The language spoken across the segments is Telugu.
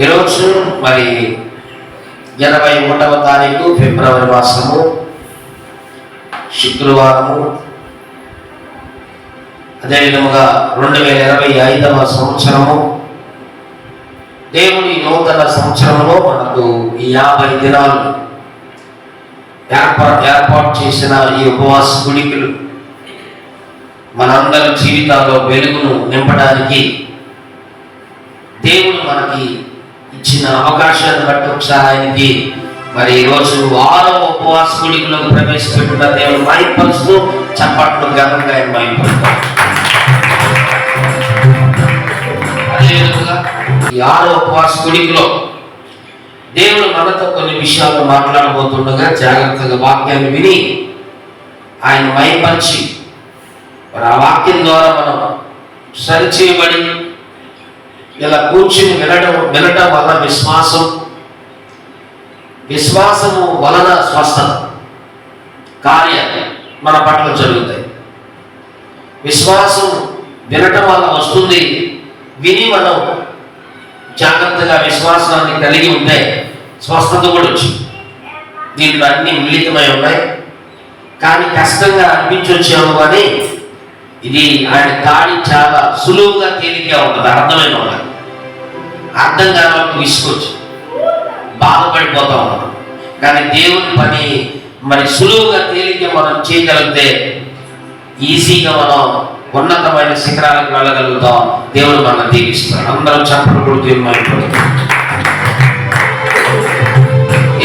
ఈరోజు మరి 21వ తారీఖు ఫిబ్రవరి మాసము శుక్రవారము, అదేవిధముగా 2025వ సంవత్సరము. దేవుని నూతన సంవత్సరంలో మనకు ఈ 50 దినాలు ఏర్పాటు చేసిన ఈ ఉపవాస గుడికలు మనందరి జీవితాల్లో వెలుగును నింపడానికి దేవుడు మనకి ఇచ్చిన అవకాశాన్ని బట్టి ఒకసారి ఆయనకి మరి ఈరోజు 6వ ఉపవాస గుడికలోకి ప్రవేశపెట్టిన దేవుడు మహిమపరుస్తూ చప్పట్లు ఘనంగా ఆయన మహిమపరుస్తాం. అదేవిధంగా ఈ 6వ ఉపవాస గుడికలో దేవుడు మనతో కొన్ని విషయాలు మాట్లాడబోతుండగా జాగ్రత్తగా వాక్యాన్ని విని ఆయన మహిమపరిచి మరి ఆ వాక్యం ద్వారా మనం సరిచేయబడి ఇలా కూర్చుని వినటం వల్ల విశ్వాసము వలన స్వస్థత కార్యాలు మన పట్ల జరుగుతాయి. విశ్వాసం వినటం వల్ల వస్తుంది. విని మనం జాగ్రత్తగా విశ్వాసాన్ని కలిగి ఉంటే స్వస్థత కూడా వచ్చింది. దీంట్లో అన్ని మిళితమై ఉన్నాయి. కానీ కష్టంగా అనిపించొచ్చాము, కానీ ఇది ఆయన కాడి చాలా సులువుగా తేలిగ్గా ఉంటుంది. అర్థమైన వాళ్ళకి అర్థం కాని వాళ్ళకి విసుకొచ్చు, బాధపడిపోతా ఉన్నాం. కానీ దేవుని పని మరి సులువుగా తేలిగ్గా మనం చేయగలిగితే ఈజీగా మనం ఉన్నతమైన శిఖరాలకు వెళ్ళగలుగుతాం. దేవుడు మనం దీవిస్తాడు. అందరం చప్పట్లు కొడుతూ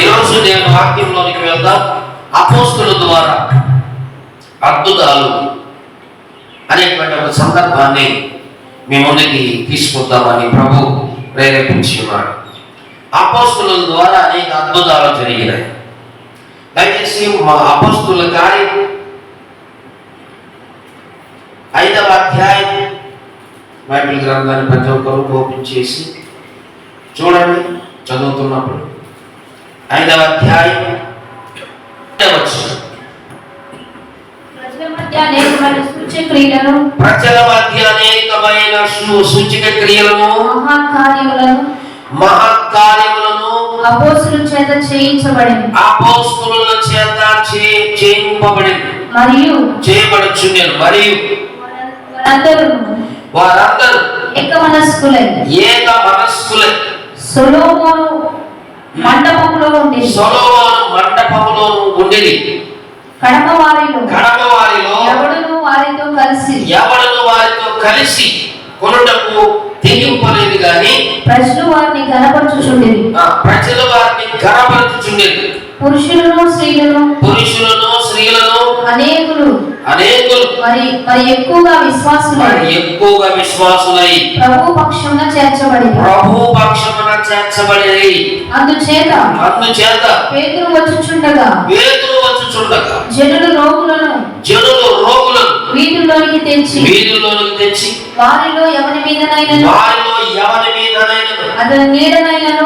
ఈరోజు దేవుని వాక్యంలోనికి వెళ్దాం. అపోస్తుల ద్వారా అద్భుతాలు అనేటువంటి ఒక సందర్భాన్ని మీ ముందుకి తీసుకొద్దామని ప్రభు ప్రేరేపించి ఉన్నాడు. అపోస్తుల ద్వారా అనేక అద్భుతాలు జరిగినాయి. దయచేసి మా అపోస్తుల కార్యం 5వ అధ్యాయం బైబిల్ గ్రంథాన్ని ప్రతి ఒక్కరూ ఓపెన్ చేసి చూడండి. చదువుతున్నప్పుడు 5వ అధ్యాయం ప్రజల మధ్య అనేకమైన సూచక క్రియలను మహత్కార్యములను అపోస్తుల చేత చేయించబడింది. మరియు చేయబడుచుండెను. మరియు వారందరూ ఏక మనస్కులై సొలొమోను మండపములో ఉండేది. కడమ వారిలో ఎవడును వారితో కలిసి కొనుటకు తెగింపలేదు, కానీ ప్రజలు వారిని ఘనపరచుచుండేది. పురుషులను స్త్రీలను అనేకులు మరి ఎక్కువగా విశ్వాసులై ప్రభు పక్షమున చేర్చబడి అందుచేత పేతురు వచ్చుచుండగా జనులు రోగులను వీధుల్లోనికి తెచ్చి వారిలో ఎవరి మీదనైనను అతని నీడనైనను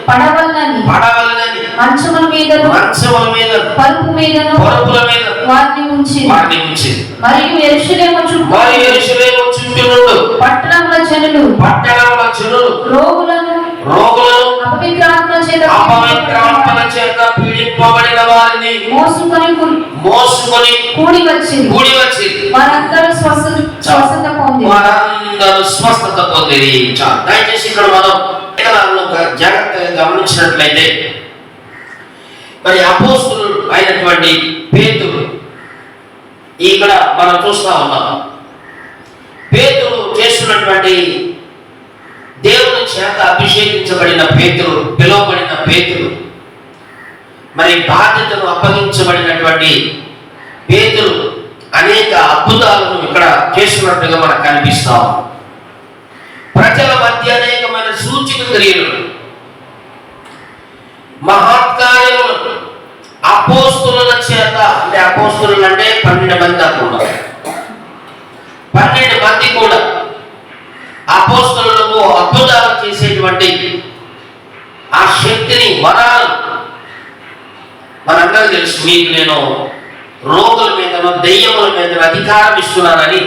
పడవలనని మంచముల మీద పరుపు మీదను వారిని ఉంచి మరియు యెరూషలేము చుట్టూ పట్టణముల జనులు రోగులను అపవిత్రాత్మ చేత పీడింపబడిన వారిని మోసుకొని కూడి వచ్చి వారందరూ స్వస్థత పొంది. దయచేసి ఇక్కడ మనం జాగ్రత్తగా గమనించినట్లయితే మరి అపోస్తులు అయినటువంటి పేతురు ఇక్కడ మనం చూస్తా ఉన్నాం. పేతురు చేస్తున్నటువంటి దేవుని చేత అభిషేకించబడిన పేతురు, పిలువబడిన పేతురు, మరి బాధ్యతను అప్పగించబడినటువంటి పేతురు అనేక అద్భుతాలను ఇక్కడ చేస్తున్నట్టుగా మనకు కనిపిస్తాం. ప్రజల మధ్య అనేకమైన సూచక క్రియలు, మహత్కార్యములు అపోస్తుల చేత, అంటే అపోస్తులు అంటే 12 మంది అనుకున్నారు. 12 మంది కూడా అపోస్తులకు అద్భుతాలు చేసేటువంటి ఆ శక్తిని, వరాలు మనందరూ తెలుసు. మీకు నేను రోగుల మీదనో దెయ్యముల మీద అధికారం ఇస్తున్నానని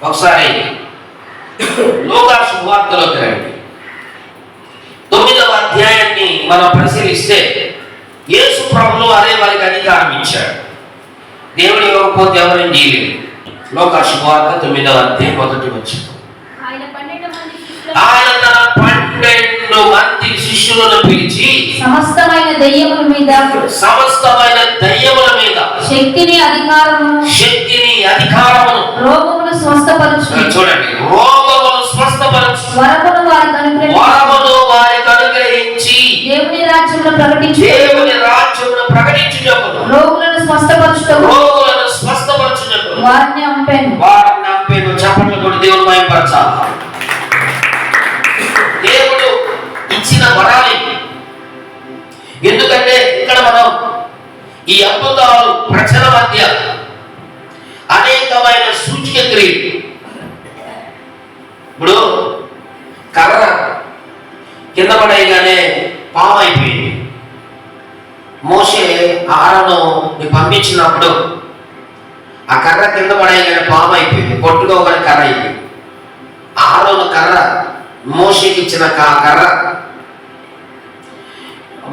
ఒకసారి లోకా శుభవార్తలోకి రండి. 9వ అధ్యాయాన్ని మనం పరిశీలిస్తే యేసు ప్రభువు అదే వారికి అధికారం ఇచ్చాడు. దేవుడు ఇవ్వకపోతే ఎవరేం చేయలేదు. లోకా శుభవార్త 9వ అధ్యాయం 1వ వచనం. ఆయన తన 12 మంది శిష్యులను పిలిచి సమస్తమైన దయ్యముల మీద శక్తిని అధికారమును రోగమును స్వస్థపరచు. చూడండి, రోగమును స్వస్థపరచు వరమును వారికి అనుగ్రహించి దేవుని రాజ్యమును ప్రకటించుటకు రోగులను స్వస్థపరచుటకు వారిని అంపెను. చప్పట్లు కొట్టి దేవుని మహిమపరచాలి. దేవుడు ఇచ్చిన వరాలి. ఎందుకంటే ఇక్కడ మనం ఈ అద్భుతాలు ప్రజల మధ్య అనేకమైన సూచిక క్రియలు. ఇప్పుడు కర్ర కింద పడేయగానే పాము అయిపోయింది. మోషే ఆహారను పంపించినప్పుడు ఆ కర్ర కింద పడేయగానే పాము అయిపోయింది, కొట్టుకోగానే కర్ర అయిపోయింది. ఆహారం కర్ర మోషేకి ఇచ్చిన కర్ర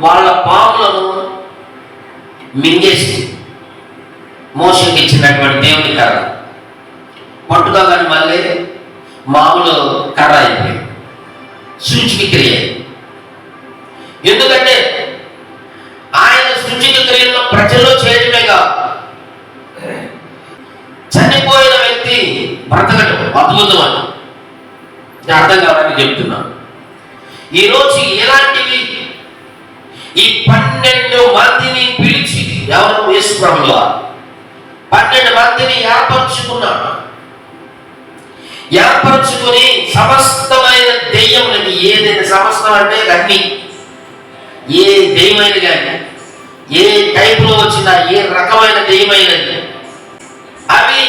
వాళ్ళ పాములను మింగేసి మోషేకి ఇచ్చినటువంటి దేవుని కర్ర పట్టుకోగానే మళ్ళీ మామూలు కర్ర అయిపోయింది. సూచిక క్రియ. ఎందుకంటే ఆయన సూచిక క్రియలను ప్రజల్లో చేయడమే కాదు, చనిపోయిన వ్యక్తి బ్రతకడం అద్భుతం అని అర్థం కావాలని చెప్తున్నాను. ఈరోజు ఎలాంటివి ఈ 12 మందిని పిలిచి ఎవరు యేసు ప్రభువు 12 మందిని ఏర్పరచుకుని సమస్తమైన దెయ్యములకి, ఏదైనా సమస్తం అంటే అన్ని, ఏ దెయ్యమైన కానీ ఏ టైపులో వచ్చినా ఏ రకమైన దెయ్యమైనది అవి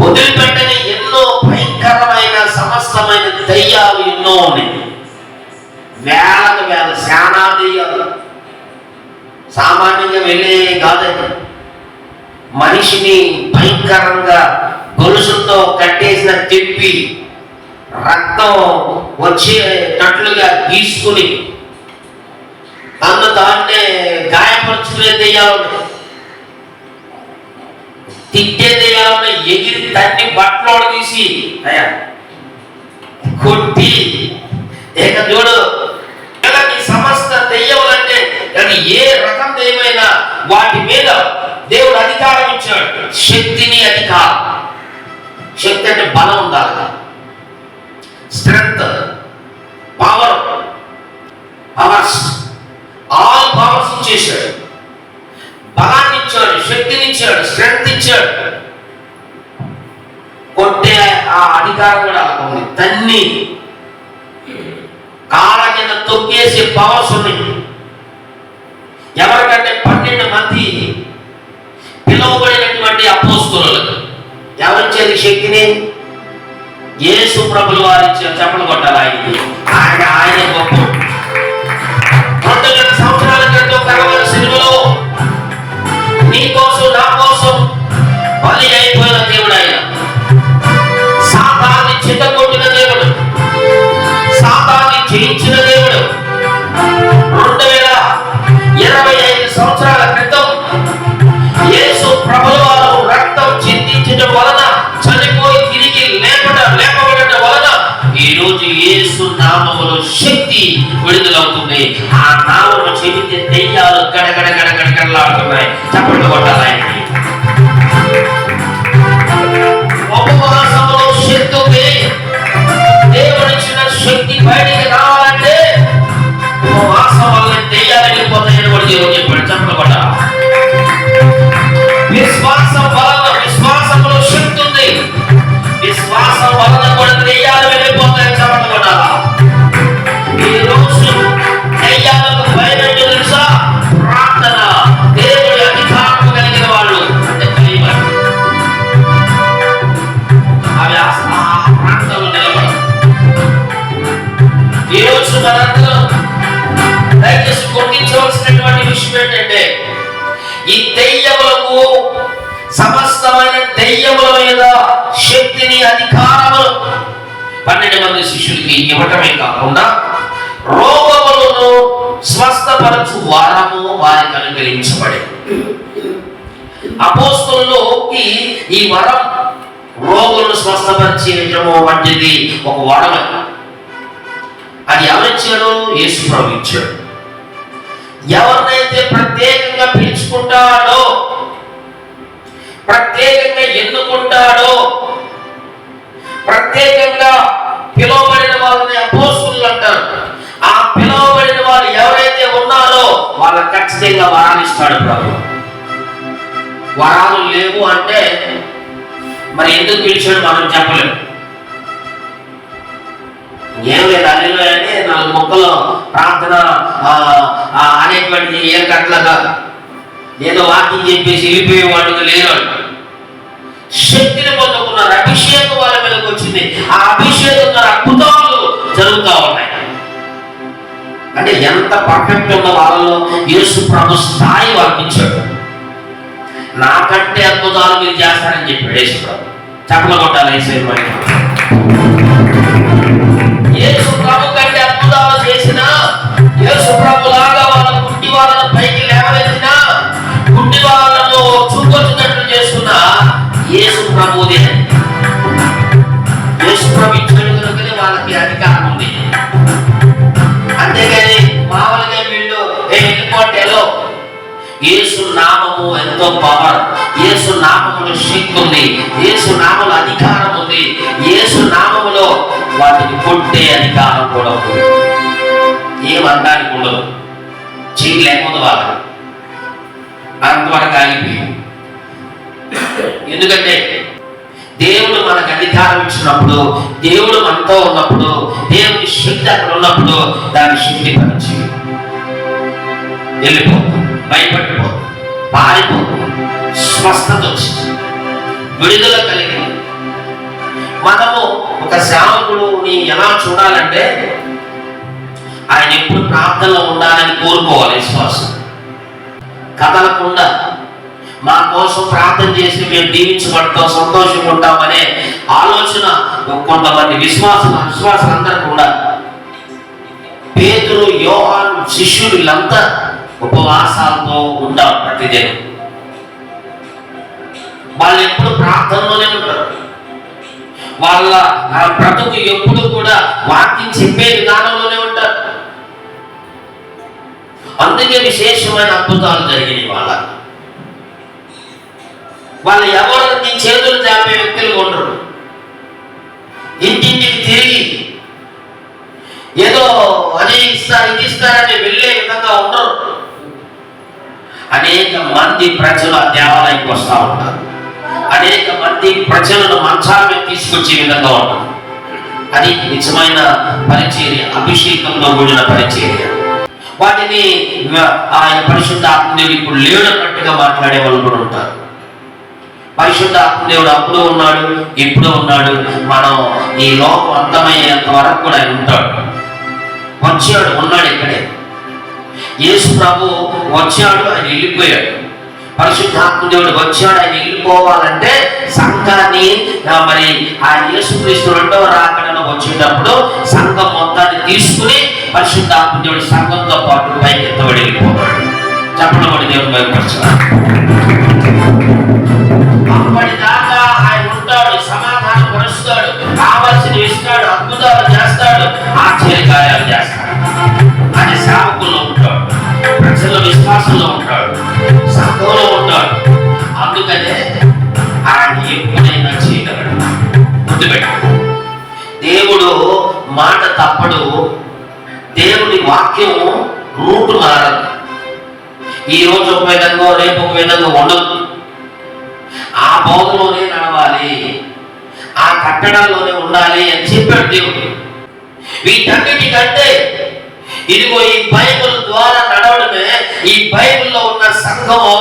వదిలిపెట్టని ఎన్నో భయంకరమైన సమస్తమైన దయ్యాలు ఎన్నో ఉన్నాయి. వేలకు వేల శానా దెయ్యాలు. సామాన్యంగా వెళ్ళే కాదండి. మనిషిని భయంకరంగా గొలుసులతో కట్టేసిన తిప్పి రక్తం వచ్చేటట్లుగా గీసుకుని దాన్నే గాయపరుచుకునే దెయ్యాలు, తిట్టే దెయ్యాలు, ఎగిరి తన్ని బట్టలు తీసి అయ్యా కొట్టి చూడు. ఈ సమస్త దెయ్యములంటే కానీ ఏ రకం దెయ్యమైనా వాటి మీద దేవుడు అధికారం ఇచ్చాడు. శక్తిని అధికారం. శక్తి అంటే బలం ఉండాలి, స్ట్రెంగ్త్, పవర్స్, ఆల్ పవర్స్ ఇచ్చేసాడు. బలాన్ని ఇచ్చాడు, శక్తిని ఇచ్చాడు, స్ట్రెంగ్త్ ఇచ్చాడు. కొట్టే ఆ అధికారం కూడా ఉంది. తన్ని కాళ్ళ కింద తొక్కేసే పవర్స్ ఉన్నాయి. ఎవరికంటే 12 మంది పిలువబడినటువంటి అపోస్తలులకు ఎవరిచ్చేది శక్తిని? యేసు ప్రభువు వారు ఇచ్చారు. చెప్పలు కొట్టాలి ఆయనకి. ఆయన గొప్ప. 2000 సంవత్సరాల క్రితం కలవరి సిలువలో నీ కోసం నా కోసం బలి అయిపోయిన దేవుడు ఆయన. సాతాన్ని చిత్తగొట్టిన దేవుడు, సాతాన్ని జయించిన దేవుడు. 2025 సంవత్సరాల క్రితం యేసు ప్రభువు వారు రక్తం చిందించడం వలన, చనిపోయి తిరిగి లేపబడటం వలన ఈ రోజు యేసు నామములో శక్తి విడుదలవుతుంది. ఆ నామము చెబితే దెయ్యాలు గడగడలాడుతున్నాయి. చప్పట్లు కొట్టాలి ఆయనకి. ఉపవాసంలో శక్తి, దేవుడిచ్చిన శక్తి బయటికి రావాలంటే ఉపవాసం వల్ల దెయ్యాలు వెళ్ళిపోతాయని కూడా దేవుడు చెప్పాడు. చప్పట్లు కొట్టాలి. విశ్వాసంలో శక్తి ఉంది. విశ్వాసం వలన కూడా దెయ్యాలు వెళ్ళిపోతాయి. చప్పట్లు కొట్టాలి. ఈ రోజు దెయ్యాలకు భయం ఏంటో తెలుసా? ప్రార్థన. దేవుడి అధికారం కలిగిన వాళ్ళు అంటే అవి ఆ ప్రాంతంలో నిలబడవు. ఈ రోజు మనందరం దయచేసి గుర్తించవలసినటువంటి విషయం ఏంటంటే ఈ దెయ్యములకు, సమస్తమైన దెయ్యముల మీద శక్తిని, అధికారములు 12 మంది శిష్యులకి ఇవ్వటమే కాకుండా రోగములను స్వస్థపరచు వరము వారికి అనుగ్రహించబడి. అపోస్తలులోకి ఈ వరం రోగులను స్వస్థపరిచేయటము వంటిది ఒక వరం. అది ఎవరిచ్చాడు? యేసు ప్రభువు ఇచ్చాడు. ఎవరినైతే ప్రత్యేకంగా పిలుచుకుంటాడో, ప్రత్యేకంగా ఎన్నుకుంటాడో, ప్రత్యేకంగా పిలువబడిన వాళ్ళని అపోస్తలులు అంటారు. ఆ పిలువబడిన వాళ్ళు ఎవరైతే ఉన్నారో వాళ్ళకి ఖచ్చితంగా వరాలు ఇస్తాడు ప్రభు. వరాలు లేవు అంటే మరి ఎందుకు పిలిచాడు మనం చెప్పలేము. ఏం లేదు, అల్లిలో అంటే 4 ముక్కలు ప్రార్థన అనేటువంటిది ఏం కట్లగా ఏదో వాక్యం చెప్పేసి వెళ్ళిపోయే వాళ్ళు లేరు. శక్తిని పొందుకున్నారు, అభిషేకం వాళ్ళ మీదకి వచ్చింది. ఆ అభిషేకం ద్వారా అద్భుతాలు జరుగుతూ ఉన్నాయి. అంటే ఎంత పర్ఫెక్ట్ ఉన్న వాళ్ళలో యేసు ప్రభు స్థాయి వాళ్ళకి ఇచ్చాడు. నాకంటే అద్భుతాలు మీరు చేస్తారని చెప్పాడు యేసు ప్రభు. చప్పట్లు కొట్టాలి యేసు మరి. యేసు ప్రభు కంటే అద్భుతాలు చేసిన, యేసు ప్రభు లాగా వాళ్ళ గుడ్డి వాళ్ళను పైకి లేవనెత్తిన, గుడ్డి వాళ్ళను చూపొచ్చినట్లు చేస్తున్న యేసు ప్రభుదే. యేసు ప్రభు ఇచ్చాడు కనుకనే వాళ్ళకి అధికారం ఉంది. అంతేగాని మామూలుగా వీళ్ళు వెళ్ళిపోటేలో. యేసు నామము ఎంతో పవర్, యేసు నామములో శక్తి ఉంది, యేసు నామములో అధికారం ఉంది, యేసు నామములో వాటిని కొట్టే అధికారం కూడా ఉంది. ఏమనడానికి ఉండదు, చేయలేకపోతే వాళ్ళకి అంతవరకు ఆగిపోయింది. ఎందుకంటే దేవుడు మనకు అధికారం ఇచ్చినప్పుడు, దేవుడు మనతో ఉన్నప్పుడు, దేవుడి శక్తి అక్కడ ఉన్నప్పుడు దాని శక్తి పరిచి వెళ్ళిపోతుంది, భయపడిపోతుంది, పారిపోతుంది, స్వస్థత వచ్చింది, విడుదల కలిగి. మనము ఒక సేవకుడిని ఎలా చూడాలంటే ఆయన ఎప్పుడు ప్రార్థనలో ఉండాలని కోరుకోవాలి. విశ్వాసం కదలకుండా మా కోసం ప్రార్థన చేసి మేము దీవించబడతాం, సంతోషంగా ఉంటామనే ఆలోచన కొంతమంది విశ్వాసం అందరికి ఉండాలి. పేతురు, యోహాను శిష్యులు వీళ్ళంతా ఉపవాసాలతో ఉంటారు ప్రతిదినం. వాళ్ళు ఎప్పుడు ప్రార్థనలోనే ఉంటారు. వాళ్ళ బ్రతుకు ఎప్పుడు కూడా వాక్యం చెప్పే విధానంలోనే ఉంటారు. అందుకే విశేషమైన అద్భుతాలు జరిగినాయి. వాళ్ళు ఎవరికి చేతులు చాపే వ్యక్తులు ఉండరు. ఇంటింటికి తిరిగి ఏదో అది ఇస్తారు ఇది ఇస్తారని వెళ్ళే విధంగా ఉండరు. అనేక మంది ప్రజలు ఆ దేవాలయానికి వస్తూ ఉంటారు. అనేక మంది ప్రజలను మంచాల మీద తీసుకొచ్చే విధంగా ఉంటారు. అది నిజమైన పరిచర్య, అభిషేకంలో కూడిన పరిచర్య. వాటిని ఆయన పరిశుద్ధ ఆత్మదేవుడు ఇప్పుడు లేడన్నట్టుగా మాట్లాడే వాళ్ళు కూడా ఉంటారు. పరిశుద్ధ ఆత్మదేవుడు అప్పుడు ఉన్నాడు, ఇప్పుడు ఉన్నాడు. మనం ఈ లోకం అంతమయ్యేంత వరకు కూడా ఆయన ఉంటాడు. వచ్చాడు, ఉన్నాడు ఇక్కడే. యేసు ప్రభు వచ్చాడు, ఆయన వెళ్ళిపోయాడు. పరిశుద్ధాత్మదేవుడు వచ్చాడు, ఆయన వెళ్ళిపోవాలంటే సంఘాన్ని మరి ఆ యేసుక్రీస్తు 2వ రాకడలో వచ్చేటప్పుడు సంఘం మొత్తాన్ని తీసుకుని పరిశుద్ధాత్మదేవుడు సంఘంతో పాటు పైకి ఎత్తబడి వెళ్ళిపోతాడు. చెప్పడం కూడా దేవుడు భయపరచాలి. అప్పటిదాకా ఆయన ఉంటాడు, సమాధానం పరుస్తాడు, కావలసిన ఇస్తాడు, అద్భుతాలు చేస్తాడు, ఆశ్చర్యకార్యాలు చేస్తాడు. ఆయన సేవకుల్లో ఉంటాడు, ప్రజల విశ్వాసంలో ఉంటాడు, సంఘంలో ఉంటాడు. అందుకనే ఆయన ఎప్పుడైనా చేయగలడు. గుర్తుపెట్టు, దేవుడు మాట తప్పడు. దేవుడి వాక్యం రూటు మారదు. ఈ రోజు ఒక విధంగా రేపు ఒక విధంగా ఉండదు. ఆ బోధలోనే నడవాలి, ఆ కట్టడాల్లోనే ఉండాలి అని చెప్పాడు దేవుడు. వీటన్నిటికంటే ఇదిగో ఈ బైబిల్ ద్వారా నడవడమే, ఈ బైబిల్లో ఉన్న సంఘము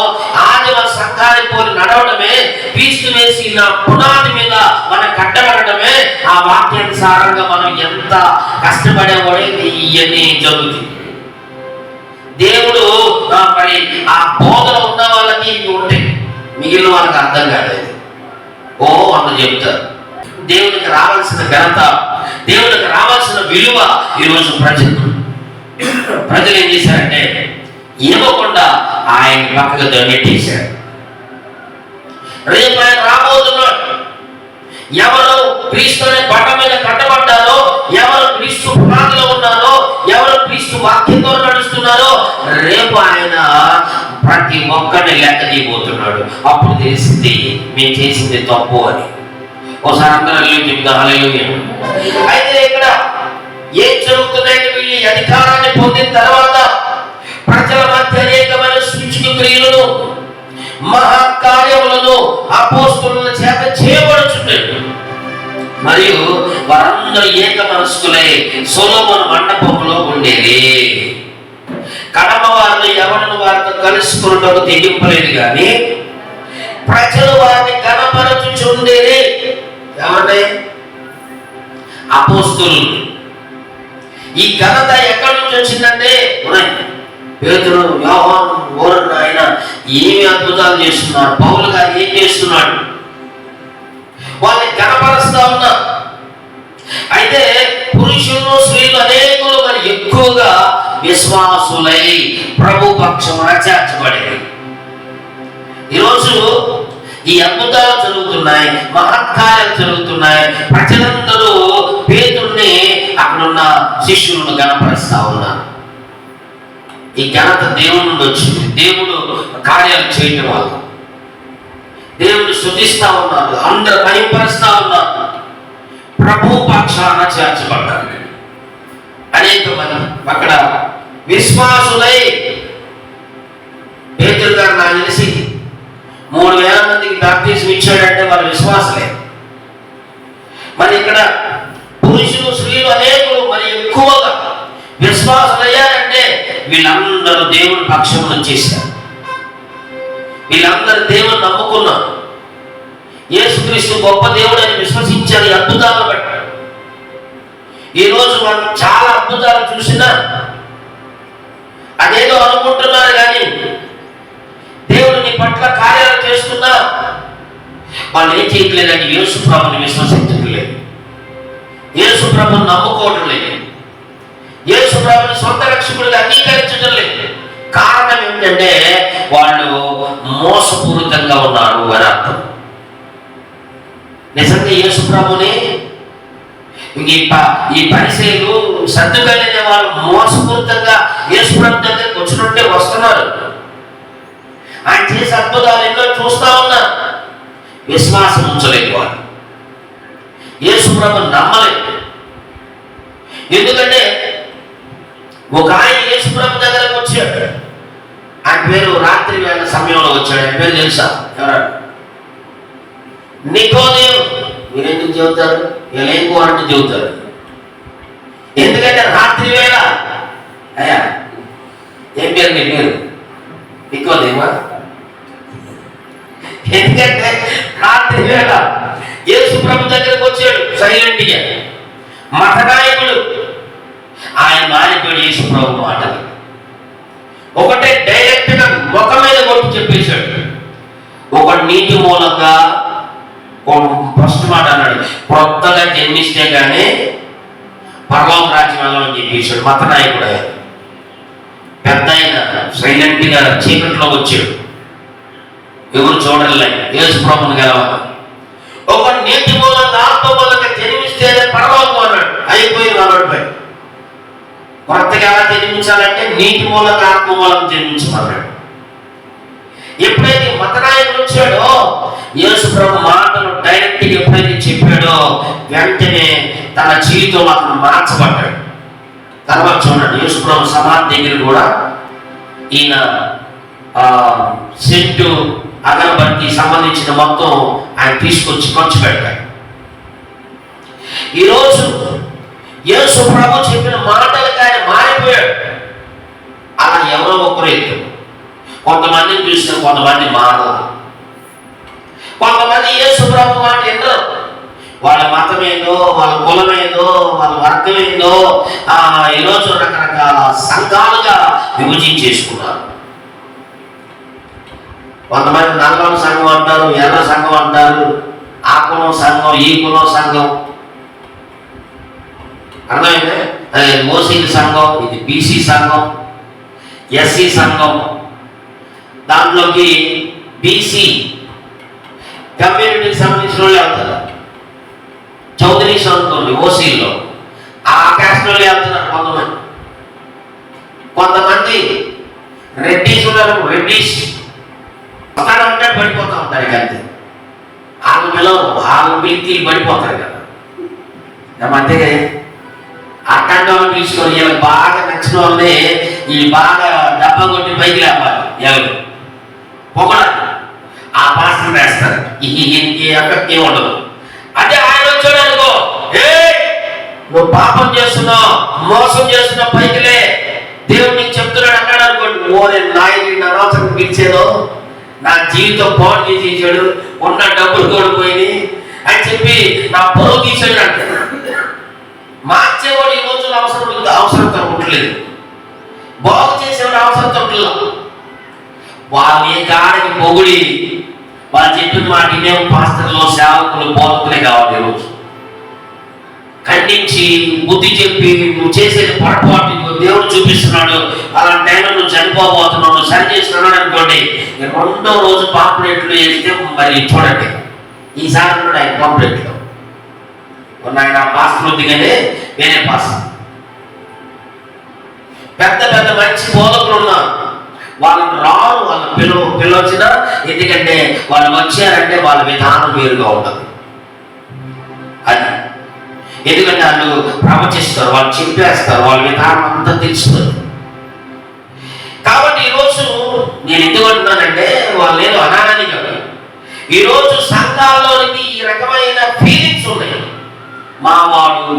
ఆదిమ సంఘాన్ని పోలి నడవడమే, క్రీస్తు వేసిన పునాది మీద మనం కట్టబడటమే, ఆ వాక్యానుసారంగా మనం ఎంత కష్టపడేవాడే ఇవన్నీ జరుగుతుంది. దేవుడు మరి ఆ బోధన ఉన్న వాళ్ళకి ఇవి ఉంటాయి, మిగిలిన వాళ్ళకి అర్థం కాలేదు. ఓ అని చెప్తారు. దేవునికి రావాల్సిన ఘనత, దేవునికి రావాల్సిన విలువ ఈరోజు ప్రజలు ప్రజలు ఏం చేశారంటే ఇవ్వకుండా ఆయన పక్కకు నెట్టేశారు. రేపు ఆయన రాబోతున్నాడు. ఎవరు క్రీస్తు అనే బండ మీద కట్టబడ్డారో, ఎవరు క్రీస్తు పునాదిలో ఉన్నారో, ఎవరు క్రీస్తు వాక్యంతో నడుస్తున్నారో, రేపు ఆయన ప్రతి ఒక్కరిని లెక్క తీయబోతున్నాడు. అప్పుడు తెలిసింది మేము చేసింది తప్పు అని. ఒకసారి అందరూ చెప్తా హల్లెలూయా. అయితే ఇక్కడ ఏం జరుగుతున్నాయంటే వీళ్ళు అధికారాన్ని పొందిన తర్వాత ప్రజల మధ్య అనేకమైన సూచక క్రియలను, మహాకార్యములను అపోస్తలుల చేత చేయబడుచున్నాడు. మరియు వారందరూ ఏక మనస్కులై సొలొమోను మండపంలో ఉండేది. కడమ వారిని ఎవరిని వారితో కలుసుకున్నట్టు తెగింపలేదు కానీ ప్రజలు వారిని కనపరచుచుండేది. ఏమంటే అపోస్తలులు. ఈ ఘనత ఎక్కడి నుంచి వచ్చిందంటే పేతురు, యోహాను, ఓరన్న ఆయన ఏమి అద్భుతాలు చేస్తున్నారు, పౌలు గారు ఏం చేస్తున్నాడు, వాళ్ళని కనపరుస్తా ఉన్నారు. అయితే పురుషులు స్త్రీలు అనేకులు మరి ఎక్కువగా విశ్వాసులై ప్రభు పక్షమున చేర్చబడేది. ఈరోజు ఈ అద్భుతాలు జరుగుతున్నాయి, మహత్కార్యాలు జరుగుతున్నాయి. ప్రజలందరూ పేతురుని అక్కడున్న శిష్యులను కనపరుస్తా ఉన్నారు. ఈ ఘనత దేవుని నుండి వచ్చింది. దేవుడు కార్యాలు చేయటం వల్ల దేవుడు స్తుతిస్తా ఉన్నారు, అందరూ భయపరుస్తా ఉన్నారు. ప్రభు పక్షాన చేర్చబడ్డారు అనేక మంది. అక్కడ విశ్వాసులై పేతురు గారు నాకు తెలిసి 3000 మందికి బాప్తిజం ఇచ్చాడంటే వారు విశ్వాసులే. మరి ఇక్కడ పురుషులు స్త్రీలు అనేకులు మరి ఎక్కువగా విశ్వాసులయ్యారంటే వీళ్ళందరూ దేవుని పక్షమున చేశారు. వీళ్ళందరూ దేవుని నమ్ముకున్నారు. యేసుక్రీస్తు గొప్ప దేవుడు అని విశ్వసించారు. ఈ అద్భుతాలను బట్టి ఈరోజు మనం చాలా అద్భుతాలు చూసినా అదేదో అనుకుంటున్నారు కానీ దేవుడు నీ పట్ల కార్యాలు చేస్తున్నా వాళ్ళు ఏం చేయట్లేదని యేసు ప్రభుని విశ్వసించట్లేదు, యేసు ప్రభుని నమ్ముకోవడం లేదు, యేసు ప్రభుని సొంత రక్షకుడిగా అంగీకరించడం లేదు. కారణం ఏంటంటే వాళ్ళు మోసపూరితంగా ఉన్నారు అని అర్థం. నిజంగా యేసు ప్రభుని ఈ పరిచయులు సర్దుకైన వాళ్ళు మోసపూరితంగా యేసు ప్రభు దగ్గరికి వచ్చినట్టే వస్తున్నారు. ఆయన చేసే అద్భుతాలు ఎన్నో చూస్తా ఉన్నారు. విశ్వాసం ఉంచలేదు వాళ్ళు, యేసు ప్రభుని నమ్మలేదు. ఎందుకంటే ఒక ఆయన యేసు ప్రభు దగ్గరకు వచ్చాడు. ఆయన పేరు రాత్రి వేళ సమయంలో వచ్చాడు. ఆయన పేరు తెలుసా? ఎవరు? నికోదేము. మీరెందుకు చెబుతారు? వీళ్ళు ఏం కోరంటే చెబుతారు. ఎందుకంటే రాత్రి వేళ. అయ్యా ఏం పేరు నీ పేరు? నికోదేమా? ఎందుకంటే రాత్రి వేళ యేసు ప్రభు దగ్గరకు వచ్చాడు సైలెంట్గా. మతనాయకుడు ఆయన మారిపోయాడు యేసు ప్రభు మాటలు. ఒకటే డైరెక్ట్ గా ముఖం మీద కొట్టి చెప్పేశాడు. ఒక నీటి మూలంగా ఫస్ట్ మాట అన్నాడు, కొత్తగా జన్మిస్తే కానీ పరలోక రాజ్యం వెళ్ళమని చెప్పేశాడు. మతనాయకుడు ఆయన పెద్ద ఆయన సైలెంట్ గా చీకట్లో వచ్చాడు. ఎవరు చూడలే యేసు ప్రభుని గెలవాలి. ఒక నీటి మూలంగా ఆత్మ మూలంగా జన్మిస్తే పరలోకం అన్నాడు. అయిపోయి వాళ్ళపై కొత్తగా ఎలా జన్మించాలంటే నీటి మూలంగా ఆత్మ మూలంగా జన్మించమన్నాడు. ఎప్పుడైతే మతనాయకుడు వచ్చాడో యేసు ప్రభు మాటలు డైరెక్ట్ గా ఎప్పుడైతే చెప్పాడో వెంటనే తన జీవితంలో అతను మార్చబడ్డాడు. తర్వాత చూడండి, యేసు ప్రభు సమాధి దగ్గర కూడా ఈయన సెంటు అగరబత్తి సంబంధించిన మొత్తం ఆయన తీసుకొచ్చి ఖర్చు పెడతాడు. ఈరోజు యేసు ప్రభు చెప్పిన మాటలకు ఆయన మారిపోయాడు. అలా ఎవరో ఒకరు ఎత్తు. కొంతమందిని చూసిన కొంతమంది మారదు, కొంతమంది యేసు ప్రభు మాట వినరు. వాళ్ళ మతం ఏందో, వాళ్ళ కులం ఏందో, వాళ్ళ వర్గం ఏందో ఈరోజు రకరకాల సంఘాలుగా విభజించేసుకున్నారు. కొంతమంది నల్లం సంఘం అంటారు, ఎర్ర సంఘం అంటారు, ఆ కులం సంఘం, ఈ కులం సంఘం. అర్థమైందే? అది ఓసీ సంఘం, ఇది బీసీ సంఘం, ఎస్సీ సంఘం. దాంట్లోకి బీసీ కమ్యూనిటీకి సంబంధించిన వాళ్ళు వెళ్తారు. చౌదరీస్ అనుకోండి ఓసీల్లో, ఆ క్యాస్ట్ వాళ్ళు వెళ్తున్నారు కొంతమంది. కొంతమంది రెడ్డీస్ ఉన్నారు, రెడ్డీస్ వస్తాడంటే పడిపోతూ ఉంటారు. ఇక అంతే, వాళ్ళు పిలిచి పడిపోతారు కదా. అంతేగా అట్లాంటి వాళ్ళు తీసుకొని వీళ్ళకి బాగా నచ్చిన వాళ్ళని ఈ బాగా డబ్బా కొట్టి పైకి లేపాలి. ఎవరు పొగడాలి, ఆ పాస్టర్ వేస్తారు. ఎఫెక్ట్ ఏమి ఉండదు. అదే ఆయన వచ్చాడు అనుకో, నువ్వు పాపం చేస్తున్నావు, మోసం చేస్తున్నావు, పైకిలే, దేవుడు నీకు చెప్తున్నాడు అన్నాడు అనుకోండి. ఓరే నాయకుడిని అనవసరం పిలిచేదో, నా జీవితం పాడు చేసేసాడు, ఉన్న డబ్బులు కోల్పోయి అని చెప్పి నా పొరుగు తీసాడు అంటాడు. మార్చేవాడు ఈ రోజులు అవసరంతో ఉండలేదు, బాగు చేసేవాడు అవసరంతో ఉండలేదు. వాళ్ళు ఏ కాడికి పొగిడి వాళ్ళు చెప్పిన మాట ఇదేమో పాస్టర్లు, సేవకులు, బోధకులే కావాలి. ఈరోజు ఖండించి బుద్ధి చెప్పి నువ్వు చేసేది పొరపాటు దేవుడు చూపిస్తున్నాడు, అలాంటి టైంలో నువ్వు చనిపోబోతున్నావు, నువ్వు సరి చేస్తున్నాడు అనుకోండి. రెండో రోజు పాంప్లెట్లు వేస్తే మరి చూడండి, ఈసారి ఉన్నాడు ఆయన పాంప్లెట్లో ఆయన పాస్టర్ వద్దుగానే వేరే పాస్టర్. పెద్ద పెద్ద మంచి బోధకులు ఉన్నారు, వాళ్ళని రారు, వాళ్ళ పిల్లొచ్చిన. ఎందుకంటే వాళ్ళు వచ్చారంటే వాళ్ళ విధానం వేరుగా ఉంటుంది. అది ఎందుకంటే వాళ్ళు ప్రవచిస్తారు, వాళ్ళు చెప్పేస్తారు, వాళ్ళ విధానం అంతా తెలుస్తుంది. కాబట్టి ఈరోజు నేను ఎందుకు అంటున్నానంటే వాళ్ళు ఏదో అనాలని కాదు. ఈరోజు సంఘాల్లోనికి ఈ రకమైన ఫీలింగ్స్ ఉన్నాయి. మా వాడు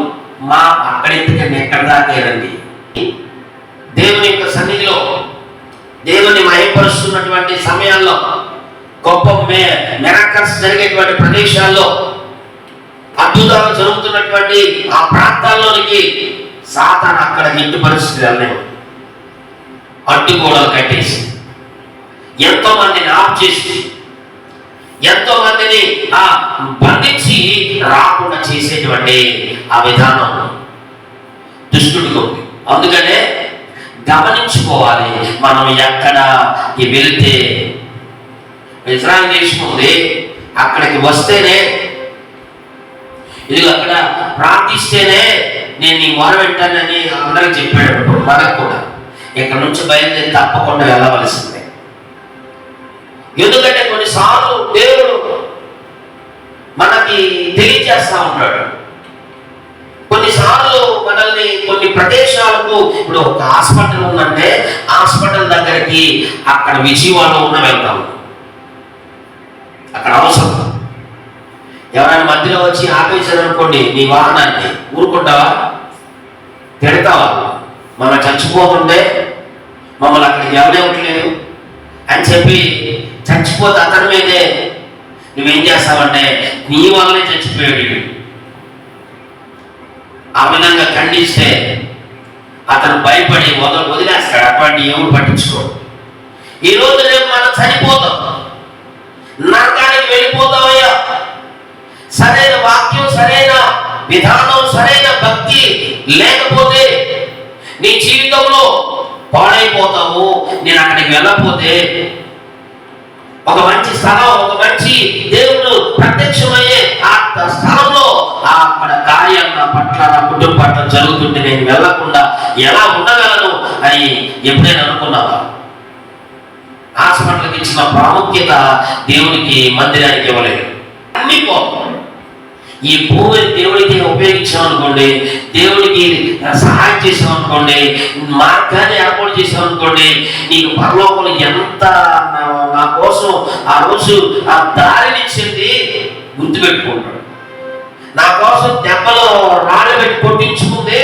మా అక్కడెందుకండి ఎక్కడ దాకేరండి. దేవుని యొక్క సన్నిధిలో దేవుని మహిమపరుస్తున్నటువంటి సమయాల్లో, గొప్ప మిరాకిల్స్ జరిగేటువంటి ప్రదేశాల్లో, అద్భుతాలు జరుగుతున్నటువంటి ఆ ప్రాంతాల్లోనికి సాతాను అక్కడ ఇంటి పరిస్థితి వెళ్ళలేము. అడ్డుగోడలు కట్టేసి ఎంతో మందిని ఆఫ్ చేసి ఎంతో మందిని బంధించి రాకుండా చేసేటువంటి ఆ విధానం దుష్టుడికి ఉంది. అందుకనే గమనించుకోవాలి, మనం ఎక్కడికి వెళ్తే. ఇజ్రాయెల్ దేశం ఉంది, అక్కడికి వస్తేనే, ఇది అక్కడ ప్రార్థిస్తేనే నేను నీ మొర వింటానని అందరికి చెప్పాడు. మనకు కూడా ఇక్కడ నుంచి బయలుదేరి తప్పకుండా వెళ్ళవలసిందే. ఎందుకంటే కొన్నిసార్లు దేవుడు మనకి తెలియజేస్తా ఉంటాడు. కొన్నిసార్లు మనల్ని కొన్ని ప్రదేశాలకు, ఇప్పుడు ఒక హాస్పిటల్ ఉందంటే హాస్పిటల్ దగ్గరికి అక్కడ విజయవాడలో ఉన్న వెళ్తాము, అక్కడ అవసరం. ఎవరైనా మధ్యలో వచ్చి ఆపేశారు అనుకోండి నీ వాహనాన్ని, ఊరుకుంటావా? తిడతావా? మనం చచ్చిపోతుంటే మమ్మల్ని అక్కడికి ఎవరేవట్లేదు అని చెప్పి చచ్చిపోతే అతని మీదే నువ్వేం చేస్తావంటే నీ వల్లనే చచ్చిపోయాడు. ఆ విధంగా ఖండిస్తే అతను భయపడి వదిలేస్తాడు. అటువంటి ఎవరు పట్టించుకో. ఈ రోజు రేపు మనం చనిపోతాం, నరకానికి వెళ్ళిపోతామయ్యా. సరైన వాక్యం, సరైన విధానం, సరైన భక్తి లేకపోతే నీ జీవితంలో పాడైపోతావు. నేను అక్కడికి వెళ్ళకపోతే ఒక మంచి స్థలం, ఒక మంచి దేవుడు ప్రత్యక్షమయ్యే ఆ స్థలంలో అక్కడ కార్యాలు నా పట్ల, నా కుటుంబం పట్ల జరుగుతుంటే నేను వెళ్ళకుండా ఎలా ఉండగలను అని ఎప్పుడైనా అనుకున్నావా? హాస్పిటల్కి ఇచ్చిన ప్రాముఖ్యత దేవునికి, మందిరానికి ఇవ్వలేదు. అన్ని పోతాం. ఈ భూమిని దేవుడికి ఉపయోగించామనుకోండి, దేవుడికి సహాయం చేసామనుకోండి, మార్గాన్ని ఏర్పాటు చేసామనుకోండి, నీకు పరలోకంలో ఎంత నా కోసం ఆ రోజు ఆ దారినిచ్చింది గుర్తుపెట్టుకుంటాడు. నా కోసం దెబ్బలో రాళ్ళు పెట్టి కొట్టించుకుంది,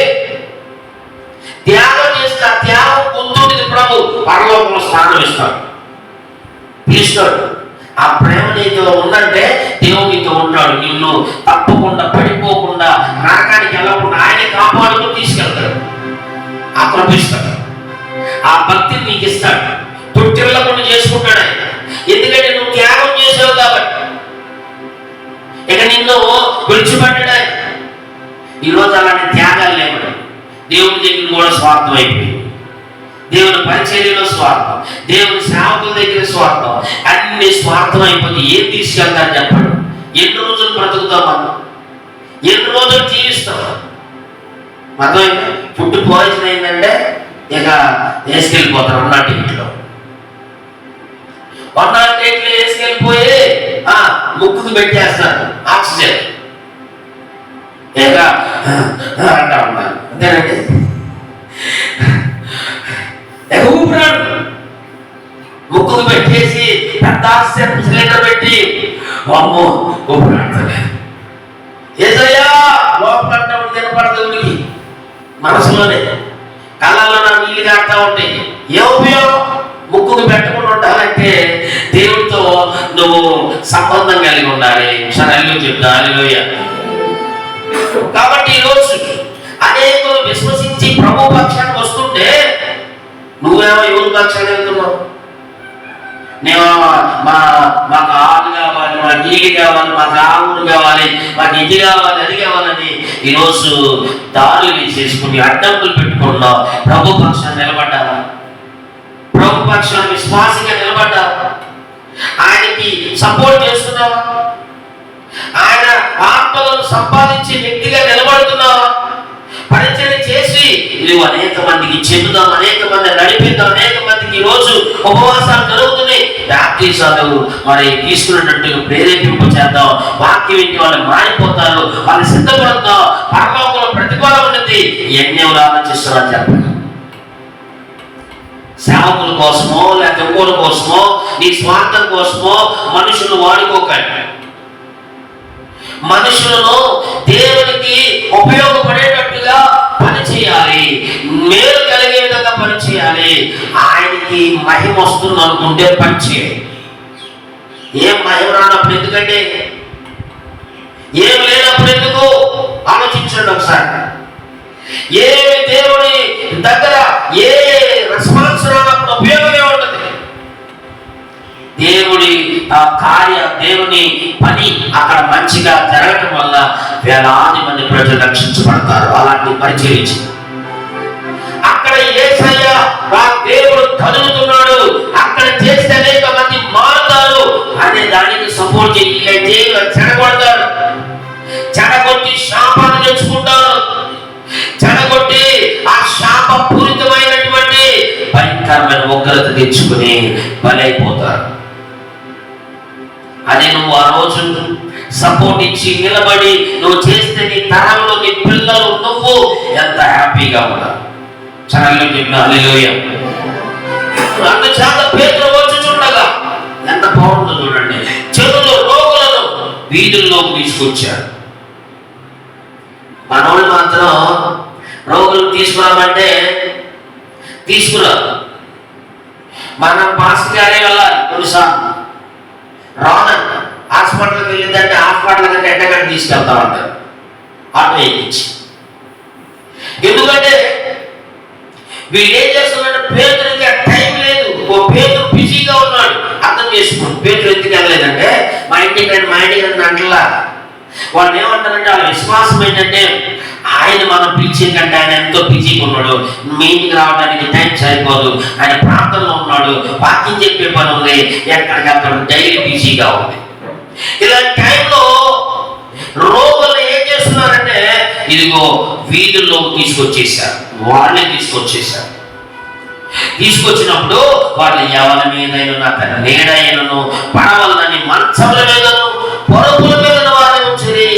త్యాగం చేస్తే ఆ త్యాగం పొందుతుంది ప్రభు పరలోకంలో స్థానం ఇస్తాడు, పిలుస్తాడు. ఆ ప్రేమ నీతో ఉందంటే దేవుడు నీతో ఉంటాడు. నిన్ను తప్పకుండా పడిపోకుండా నరకానికి వెళ్ళకుండా ఆయనే కాపాడుతూ తీసుకెళ్తాడు, ఆక్రమిస్తాడు. ఆ భక్తిని నీకు ఇస్తాడు, తొట్టిల్లకుండా చేసుకుంటాడు ఆయన. ఎందుకంటే నువ్వు త్యాగం చేసావు కాబట్టి. ఇక నిన్ను విడిచిపెట్టాడు ఆయన. ఈరోజు అలాంటి త్యాగాలు లేవు. దేవుని దగ్గర కూడా స్వార్థం అయిపోయింది. దేవుని పరిచర్యలో స్వార్థం, దేవుని సేవకుల దగ్గర స్వార్థం, అన్ని స్వార్థం అయిపోతే ఏం తీసుకెళ్తారు చెప్పండి? ఎన్ని రోజులు బ్రతుకుతాం మనం? ఎన్ని రోజులు జీవిస్తాం? అర్థమైంది? ఫుడ్ పాయిజన్ అయిందంటే ఇక వేసుకెళ్ళిపోతారు 108లో. 108లో వేసుకెళ్ళిపోయి ముక్కుకు పెట్టేస్తారు ఆక్సిజన్. ఇక అంటా ఉన్నారు అంతేనండి. ఊపిరాడు ముక్కుకు పెట్టేసి పెద్ద ఆక్సిజన్ సిలిండర్ పెట్టి అమ్మో ఊపిరాడుతుంది. ఏదయ్యా లోపల తినపడదు ఉనికి మనసులోనే, కళ్ళల్లో నా నీళ్ళు కాడుతూ ఉంటాయి. ఏ ఉపయోగం? ముక్కుకు పెట్టకుండా ఉండాలంటే దేవుడితో నువ్వు సంబంధం కలిగి ఉండాలి. సరే చెప్తా హల్లెలూయా. కాబట్టి ఈరోజు అనేకులు విశ్వసించి ప్రభు పక్షానికి వస్తుంటే నువ్వేమో ఎవరి పక్షాన్ని వెళ్తున్నావు? నేను మాకు ఆలు కావాలి, మాకు నీళ్ళు కావాలి, మాకు ఆవులు కావాలి, మాకు ఇది కావాలి, అది కావాలని ఈరోజు దారులు వేసేసుకుని అడ్డంకులు పెట్టుకున్నావు. ప్రభు పక్షాన్ని నిలబడ్డావా? ప్రభు పక్షాన్ని విశ్వాసంగా నిలబడ్డావా? ఆయనకి సపోర్ట్ చేస్తున్నావా? ఆయన ఆత్మలను సంపాదించే వ్యక్తిగా నిలబడుతున్నావా? పరిచయం చేసి నువ్వు అనేక మందికి చెబుదాం, అనేక మంది నడిపిద్దాం, అనేక మందికి ఈరోజు ఉపవాసాలు జరుగుతున్నాయి, బ్యాప్టిజాలు మరి తీసుకున్నట్టుగా ప్రేరేపింపు చేద్దాం. వాక్యం ఇంటి వాళ్ళు మారిపోతారు, వాళ్ళు సిద్ధపడతాం, పరలోకంలో ప్రతిఫలం ఉన్నది. ఎన్ని ఎవరు ఆలోచిస్తున్నారని చెప్పండి. సేవకుల కోసమో లేకపోతే ఇంకోల కోసమో నీ స్వార్థం కోసమో మనుషులు వాడుకోకండి. మనుషులను దేవునికి ఉపయోగపడేటట్టుగా పని చేయాలి, మేలు కలిగే విధంగా పని చేయాలి. ఆయనకి మహిమ వస్తుంది అనుకుంటే పని చేయాలి. ఏం మహిమ రానప్పుడు ఎందుకంటే, ఏం లేనప్పుడు ఎందుకు ఆలోచించండి ఒకసారి. ఏ దేవుని దగ్గర ఏ రెస్పాన్స్ రానప్పుడు ఉపయోగమే ఉంటుంది. దేవుడి దేవుని పని అక్కడ మంచిగా జరగటం వల్ల వేలాది మంది ప్రజలు రక్షించబడతారు. అలాంటి పరిచయించి అక్కడ యేసయ్య దేవుడు కదులుతున్నాడు, అక్కడ చేస్తే అనేక మంది మారుతారు అనే దానికి సపోర్ట్ చేయాలంటే చెడగొడతారు, చెడగొట్టి శాపాన్ని తెచ్చుకుంటారు, చెడగొట్టి ఆ శాప పూరితమైనటువంటి భయంకరమైన ఉగ్రత తెచ్చుకుని బలైపోతారు. అదే నువ్వు ఆ రోజు సపోర్ట్ ఇచ్చి నిలబడి నువ్వు చేస్తే నీ తరంలో నీ పిల్లలు నువ్వు ఎంత హ్యాపీగా ఉన్నారు. హల్లెలూయా. అందుచేత పేతురు వచ్చుచుండగా ఎంత బాగుందో చూడండి. చెరువులో రోగులను వీధుల్లోకి తీసుకొచ్చారు. మనోళ్ళు మాత్రం రోగులు తీసుకురామంటే తీసుకురారు. మనం పాస్టర్ గారే వెళ్ళాలి. కొన్నిసార్లు రానంట హాస్పిటల్కి వెళ్ళిందంటే హాస్పిటల్ కంటే ఎట్టగంట తీసుకెళ్తా ఉంటారు ఆటో ఎక్కించి. ఎందుకంటే వీళ్ళు ఏం చేస్తున్నారంటే పేతురికి టైం లేదు. ఓ పేతురు బిజీగా ఉన్నాడు. అర్థం చేసుకోండి. పేతురు ఎందుకు వెళ్ళలేదంటే మా ఇంటికి అంటలా వాళ్ళు ఏమంటారంటే వాళ్ళ విశ్వాసం ఏంటంటే ఆయన మనం పిలిచే కంటే ఆయన ఎంతో బిజీగా ఉన్నాడు, మీ ఇంటికి రావడానికి టైం సరిపోదు, ఆయన ప్రాంతంలో ఉన్నాడు, వాక్యం చెప్పే పని ఉంది, ఎక్కడికక్కడ డైలీ బిజీగా ఉంది. ఇలాంటి టైంలో రోగులు ఏం చేస్తున్నారంటే ఇదిగో వీధుల్లోకి తీసుకొచ్చేసారు. వాళ్ళే తీసుకొచ్చేసారు. తీసుకొచ్చినప్పుడు వాళ్ళ యవన మీదైనా తన నీడైనను పడవలని మంచముల మీదను పరుపుల మీద వారిని ఉంచిరి.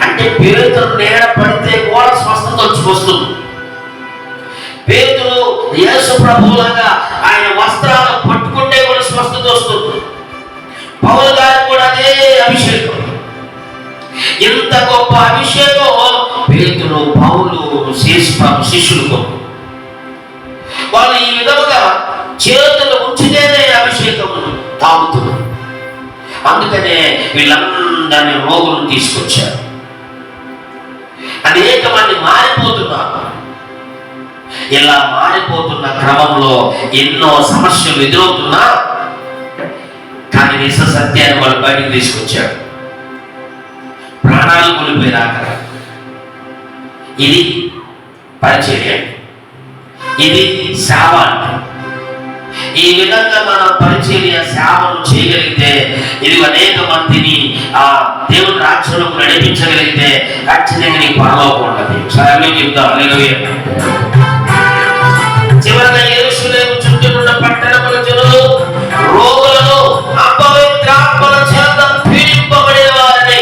అంటే పేతురు నీడ పడితే కూడా స్వస్థత వస్తుంది. పేతురు యేసు ప్రభువులాగా ఆయన వస్త్రాలు పట్టుకుంటే కూడా స్వస్థత వస్తుంది. పౌలు గారికి కూడా అదే అభిషేకం. ఇంత గొప్ప అభిషేకం పేతురు పౌలు శిష్యులకు. వాళ్ళు ఈ విధముగా చేతులు ఉంచితేనే అభిషేకం తాగుతున్నారు. అందుకనే వీళ్ళందరినీ రోగులను తీసుకొచ్చారు. అనేక మంది మారిపోతున్నారు. ఇలా మారిపోతున్న క్రమంలో ఎన్నో సమస్యలు ఎదురవుతున్నా కానీ నిజ సత్యాన్ని వాళ్ళు బయటకు తీసుకొచ్చారు. ప్రాణాలు కోల్పోయినాక ఇది పరిచర్య. ఇది సేవ అంటే. ఈ విధంగా మనం పరిచర్య సేవను చేయగలిగితే, ఇది అనేక మందిని ఆ దేవుని రాజ్యంలోకి నడిపించగలిగితే ఖచ్చితంగా నీకు పరలోకం ఉంటుంది. సరే చెప్తాం. హల్లెలూయా. చివరగా యెరూషలేము చుట్టూ ఉన్న పట్టణముల జనులు రోగులను అపవిత్రాత్మల చేత పీడింపబడే వారిని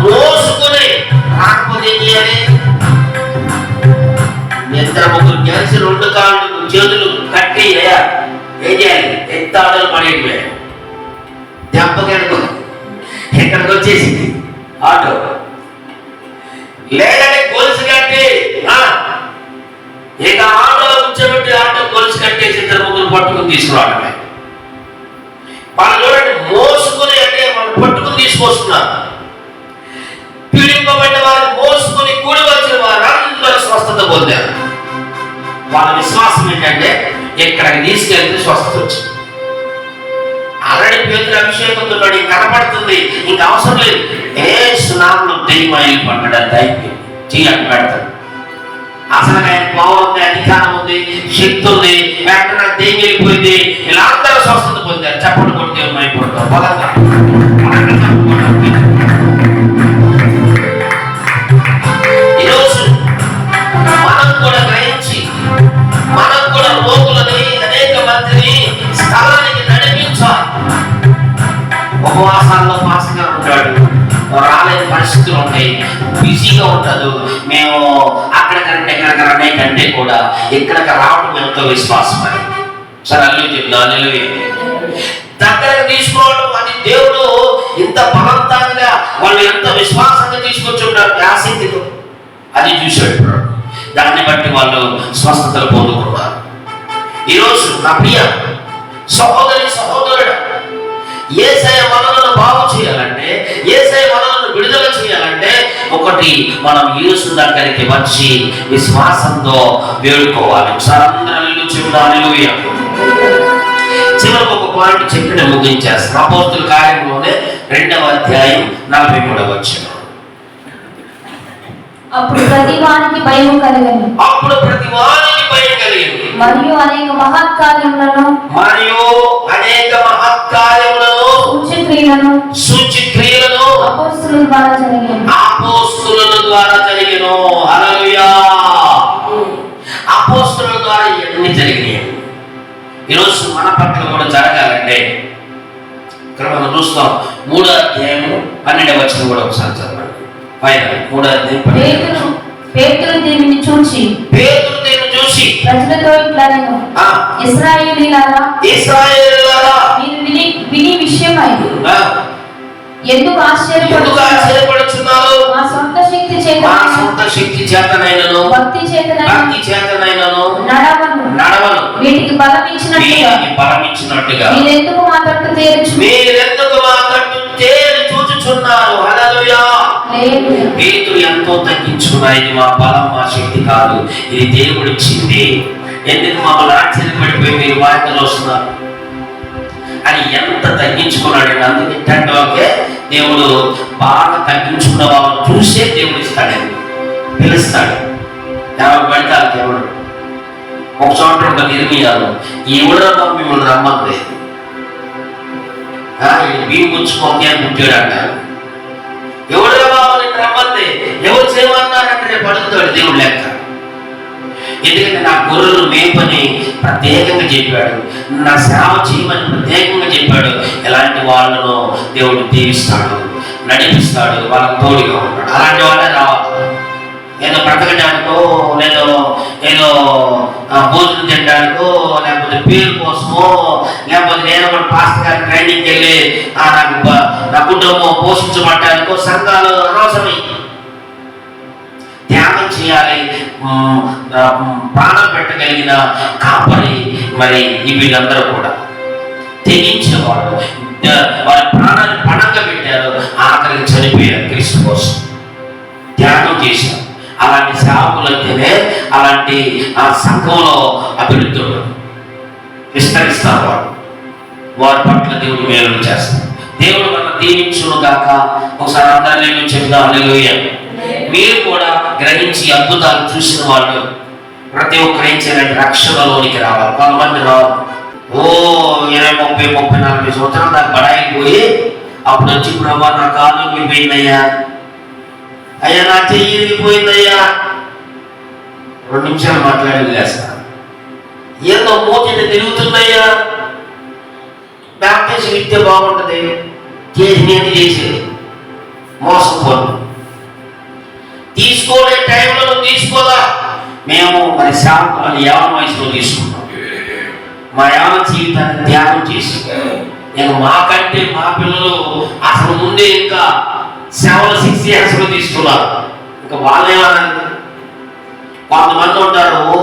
మోసుకుని రాకపోతే ఇద్దరు ముగ్గురు కలిసి 2 కాళ్ళు చేతులు కట్టి ఏం చేయాలి? ఎత్తాడలు పడేటివే. దెబ్బకెడుకో ఇక్కడికి వచ్చేసింది ఆటో. లేదంటే గొలుసు కట్టి ఇక ఆటోలో కూర్చోబెట్టి ఆటో గొలుసు కట్టేసి 2 పట్టుకుని తీసుకురావడమే. వాళ్ళు చూడండి, మోసుకుని అంటే వాళ్ళు పట్టుకుని తీసుకొస్తున్నారు. పీడింపబడిన వారు మోసుకుని కూడి వచ్చిన వారు అందరూ స్వస్థత పొందారు. వాళ్ళ విశ్వాసం ఏంటంటే ఇక్కడికి తీసుకెళ్తే స్వస్థత వచ్చింది. ఆల్రెడీ పేతురు అభిషేకంతో కనపడుతుంది, ఇంకా అవసరం లేదు. ఏ సునాములు దెయ్యమాయిలు పడ్డాడు అయిపోయింది చెయ్యాలి పెడతాడు. అసలు ఆయన పవర్ ఉంది, అధికారం ఉంది, శక్తి ఉంది, వెంటనే దెయ్యం వెళ్ళిపోయింది. ఇలా అందరూ స్వస్థత పొందారు. చప్పట్లు కొడితే అయిపోతాం బలంగా. ఈరోజు మనం కూడా గ్రహించి మనం కూడా రోగులని అనేక మందిని స్థలానికి నడిపించాలి. ఉపవాసాల్లో మాసంగా ఉంటాడు, రాలేని పరిస్థితులు ఉంటాయి, బిజీగా ఉంటాడు. మేము అక్కడికంటే ఇక్కడికి రనే కంటే కూడా ఇక్కడికి రావడం ఎంతో విశ్వాసం అని. సరే అల్లు చెప్తాను. దగ్గరకు తీసుకోవడం అది దేవుడు ఇంత బలవంతంగా వాళ్ళు ఎంత విశ్వాసంగా తీసుకొచ్చి ఉంటారు ఆసక్తితో. అది చూశాడు. దాన్ని బట్టి వాళ్ళు స్వస్థతలు పొందుకున్నారు. ఈరోజు నా ప్రియ సహోదరి సహోదరుడు, యేసయ్య మనలను బాగు చేయాలంటే, యేసయ్య మనలను విడుదల చేయాలంటే, ఒకటి మనం యేసు దగ్గరికి వచ్చి విశ్వాసంతో వేడుకోవాలి. అందరూ చెప్తాను. హల్లెలూయా. చివరికి ఒక పాయింట్ చెప్పి నేను ముగించేస్తాను. అపోస్తుల కార్యంలోనే 2వ అధ్యాయం 43వ వచనం. అప్పుడు ప్రతి వానికి భయం కలిగెను. మరియు అనేక మహత్కార్యములను సూచక్రియలను అపోస్తలుల ద్వారా జరిగెను. హల్లెలూయా. అపోస్తలుల ద్వారా ఇవన్నీ జరిగినాయి. ఈరోజు మన పట్ల కూడా జరగాలంటే ఇక్కడ మనం చూస్తాం. 3వ అధ్యాయం 12వ వచనం కూడా ఒకసారి చదవండి. పైన 3వ అధ్యాయం 12వ పేతురు దీనిని చూసి ప్రజలతో ఇట్లా నేను ఇశ్రాయేలీయులారా మీరు విని విషయమై ఎందుకు ఆశ్చర్యపడుచున్నారు? మా సొంత శక్తి చేతనైనను భక్తి చేతనైనను నడవను వీటికి బలం ఇచ్చినట్టుగా మీరెందుకు మా తట్టు తేరి చూచుచున్నారు? హల్లెలూయా. పేతురు ఎంతో తగ్గించుకున్నారు. ఇది మా బలం, మా శక్తి కాదు, ఇది దేవుడు ఇచ్చింది. ఎందుకు మమ్మల్ని ఆశ్చర్యపడిపోయి మీరు బాధ్యతలు వస్తున్నారు అని ఎంత తగ్గించుకున్నాడు. అందుకే ఓకే, దేవుడు బాగా తగ్గించుకున్న వాళ్ళని చూసే దేవుడు ఇస్తాడని పిలుస్తాడు. ఎవరు పెడతారు దేవుడు. ఒక చోట ఒక నిర్మీయాలు ఎవడో మిమ్మల్ని రమ్మంది బియ్యం గుచ్చుకోండి అని పుట్టాడు అంటారు. ఎవడో బాబు నేను రమ్మంది ఎవరు చేయమన్నారంటే రేపు అడుగుతాడు దేవుడు లెక్క. ఎందుకంటే నా గొర్రెలు మేపని ప్రత్యేకంగా చెప్పాడు, నా సేవ చేయమని ప్రత్యేకంగా చెప్పాడు. ఎలాంటి వాళ్ళను దేవుడు దీవిస్తాడు, నడిపిస్తాడు, వాళ్ళకు తోడుగా ఉంటాడు. అలాంటి వాళ్ళే రావాలి. ఏదో బ్రతకడానికో లేదో ఏదో భోజనం తినడానికో లేకపోతే పేరు కోసమో లేకపోతే నేను కూడా పాస్టర్ గారి ట్రైనింగ్కి వెళ్ళి నా కుటుంబం పోషించబడ్డానికో సంఘాలు అనవసరమై త్యాగం చేయాలి. ప్రాణం పెట్టగలిగిన కాపరి మరి వీళ్ళందరూ కూడా తెగించేవాళ్ళు. వారి ప్రాణాన్ని పణంగా పెట్టారు, ఆఖరికి చనిపోయారు క్రీస్తు కోసం, త్యాగం చేశారు. అలాంటి సేవకులైతేనే అలాంటి ఆ సంఘంలో అభివృద్ధి విస్తరిస్తారు. వారి పట్ల దేవుడు మేలు చేస్తారు. దేవుడు మన దీవించును గాక. ఒకసారి అందరినీ చెప్దాం. హల్లెలూయా. మీరు కూడా గ్రహించి అద్భుతాలు చూసిన వాళ్ళు ప్రతి ఒక్కరు ఏం చేయాలి? రక్షణలోనికి రావాలి. కొంతమంది రావాలి, ఓ 20, 30, 40 సంవత్సరాలు దాకా బడాయికి పోయి అప్పుడు వచ్చి ప్రభా నా కాలు పోయిందయ్యా, అయ్యా నా చెయ్యి పోయిందయ్యా, 2 నిమిషాలు మాట్లాడి వదిలేస్తా. ఏదో మోతిని తిరుగుతుందయ్యా, బ్యాప్టిజం ఇస్తే బాగుంటుంది, చేసి చేసేది మోసపోను. తీసుకోలే టైంలో నువ్వు తీసుకోదా. మేము మరి శాంతం యావన వయసులో తీసుకున్నాం. మా యావన జీవితాన్ని త్యాగం చేసి నేను మాకంటే మా పిల్లలు అసలు ముందే ఇంకా 6 years లో తీసుకున్నారు. ఇంకా వాళ్ళేమన్నారు, కొంతమంది ఉంటారు, ఓ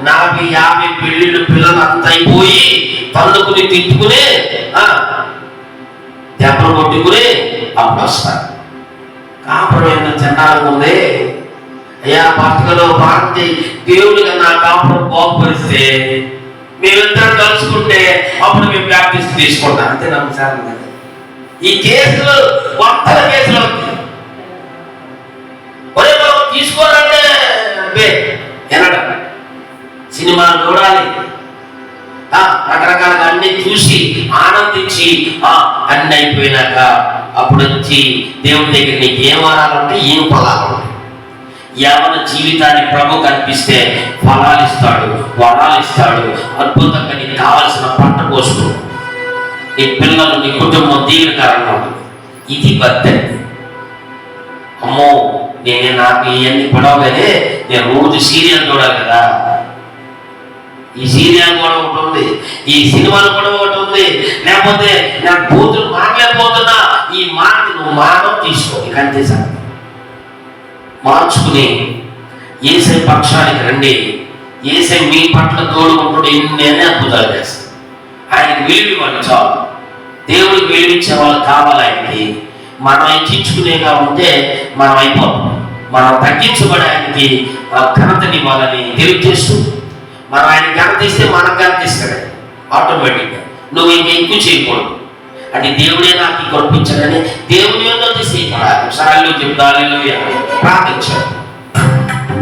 40, 50 పెళ్ళిళ్ళు పిల్లలు అంత అయిపోయి తన్నుకుని తిట్టుకుని దెబ్బలు కొట్టుకుని అప్పుడు వస్తారు. కాపురం ఎంత చండాలంగా ఉంది అయ్యా, పట్టుకలో భారతి దేవుడి కన్నా కాపురం బాగుపరిస్తే మేమిద్దరం కలుసుకుంటే అప్పుడు మేము ప్రాక్టీస్ తీసుకుంటాం. అంతే నమ్మసారి ఈ కేసులు 100 కేసులు ఒరే మనం తీసుకోవాలంటే వినడం, సినిమాలు చూడాలి, రకరకాలుగా అన్ని చూసి ఆనందించి అన్ని అయిపోయినాక అప్పుడు వచ్చి దేవుడి దగ్గర నీకు ఏం వరాలంటే ఏం ఫలాలు ఉంటాయి. యవన జీవితాన్ని ప్రభు కనిపిస్తే ఫలాలు ఇస్తాడు, వరాలు ఇస్తాడు, అద్భుతంగా నీకు కావలసిన పంట పోసుకుంటాడు. నీ పిల్లలు, నీ కుటుంబం దీవెనకరంగా ఉంటుంది. ఇది బద్దె. అమ్మో నాకు ఇవన్నీ పడవగానే నేను రోజు సీరియల్ చూడాలి కదా, ఈ సీరియల్ కూడా ఒకటి ఉంది, ఈ సినిమాలు కూడా ఒకటి ఉంది, లేకపోతే నాకు బూతులు మాట్లాడిపోతున్నా ఈ మాట నువ్వు మానవ తీసుకో. ఇక అంతే సార్, మార్చుకుని ఏసై పక్షానికి రండి. ఏసై మీ పట్ల తోడుకుంటూ ఎన్ని అద్భుతాలు చేస్తాడు. ఆయనకి విలువివ్వండి చాలు. దేవుడికి విలువించే వాళ్ళు కావాలి ఆయనకి. మనం హెచ్చించుకునేగా ఉంటే మనం అయిపోతాం. మనం తగ్గించబడి ఆయనకి ఘనతనివ్వాలని తెలియజేస్తూ మనం ఆయన ఘనత ఇస్తే మనకు ఘనత ఇస్తాడు ఆటోమేటిక్గా. నువ్వు ఇంకా ఎక్కువ చేయకూడదు. అంటే దేవుడే నాకు కొనిపించాడని దేవుని యొక్క తీసేయకూడదు. ఒకసారి చెప్తాను, ప్రార్థించాడు.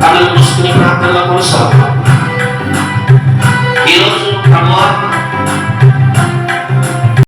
కళ్ళు మూసుకుని ప్రార్థనలో కొనసాగుతాం. ఈరోజు ప్రభువా